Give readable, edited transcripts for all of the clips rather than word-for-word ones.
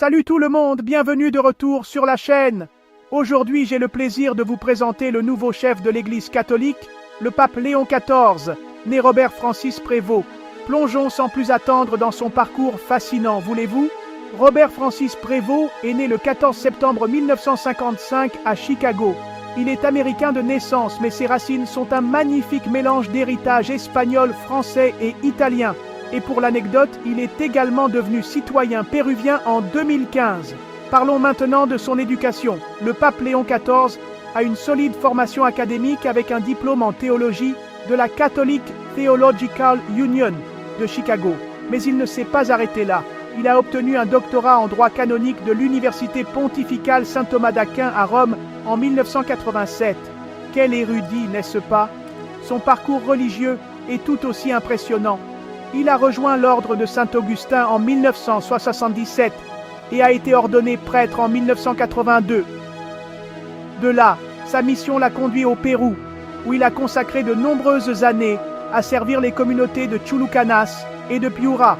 Salut tout le monde, bienvenue de retour sur la chaîne. Aujourd'hui, j'ai le plaisir de vous présenter le nouveau chef de l'Église catholique, le pape Léon XIV, né Robert Francis Prévost. Plongeons sans plus attendre dans son parcours fascinant, voulez-vous? Robert Francis Prévost est né le 14 septembre 1955 à Chicago. Il est américain de naissance, mais ses racines sont un magnifique mélange d'héritage espagnol, français et italien. Et pour l'anecdote, il est également devenu citoyen péruvien en 2015. Parlons maintenant de son éducation. Le pape Léon XIV a une solide formation académique avec un diplôme en théologie de la Catholic Theological Union de Chicago. Mais il ne s'est pas arrêté là. Il a obtenu un doctorat en droit canonique de l'Université pontificale Saint-Thomas d'Aquin à Rome en 1987. Quel érudit, n'est-ce pas? Son parcours religieux est tout aussi impressionnant. Il a rejoint l'ordre de Saint-Augustin en 1977 et a été ordonné prêtre en 1982. De là, sa mission l'a conduit au Pérou, où il a consacré de nombreuses années à servir les communautés de Chulucanas et de Piura.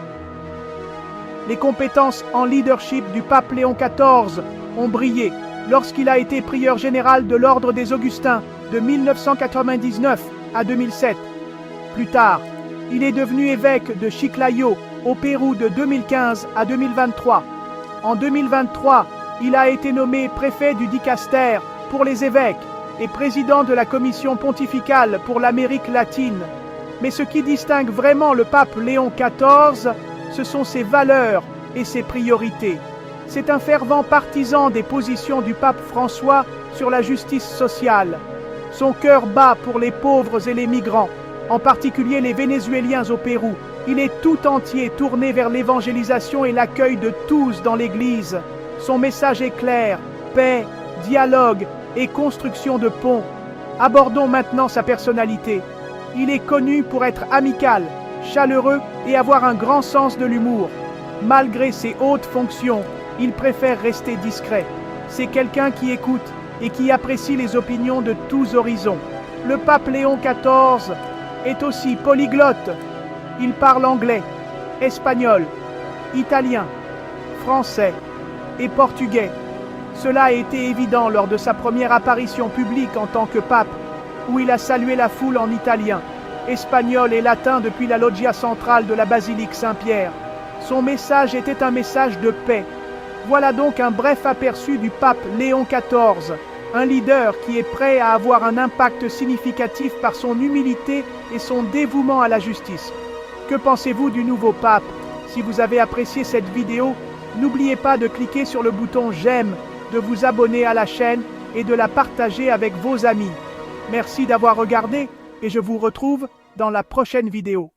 Les compétences en leadership du pape Léon XIV ont brillé lorsqu'il a été prieur général de l'ordre des Augustins de 1999 à 2007. Plus tard, il est devenu évêque de Chiclayo au Pérou de 2015 à 2023. En 2023, il a été nommé préfet du Dicaster pour les évêques et président de la commission pontificale pour l'Amérique latine. Mais ce qui distingue vraiment le pape Léon XIV, ce sont ses valeurs et ses priorités. C'est un fervent partisan des positions du pape François sur la justice sociale. Son cœur bat pour les pauvres et les migrants, en particulier les Vénézuéliens au Pérou. Il est tout entier tourné vers l'évangélisation et l'accueil de tous dans l'Église. Son message est clair: paix, dialogue et construction de ponts. Abordons maintenant sa personnalité. Il est connu pour être amical, chaleureux et avoir un grand sens de l'humour. Malgré ses hautes fonctions, il préfère rester discret. C'est quelqu'un qui écoute et qui apprécie les opinions de tous horizons. Le pape Léon XIV est aussi polyglotte. Il parle anglais, espagnol, italien, français et portugais. Cela a été évident lors de sa première apparition publique en tant que pape, où il a salué la foule en italien, espagnol et latin depuis la loggia centrale de la basilique Saint-Pierre. Son message était un message de paix. Voilà donc un bref aperçu du pape Léon XIV, un leader qui est prêt à avoir un impact significatif par son humilité et son dévouement à la justice. Que pensez-vous du nouveau pape? Si vous avez apprécié cette vidéo, n'oubliez pas de cliquer sur le bouton j'aime, de vous abonner à la chaîne et de la partager avec vos amis. Merci d'avoir regardé et je vous retrouve dans la prochaine vidéo.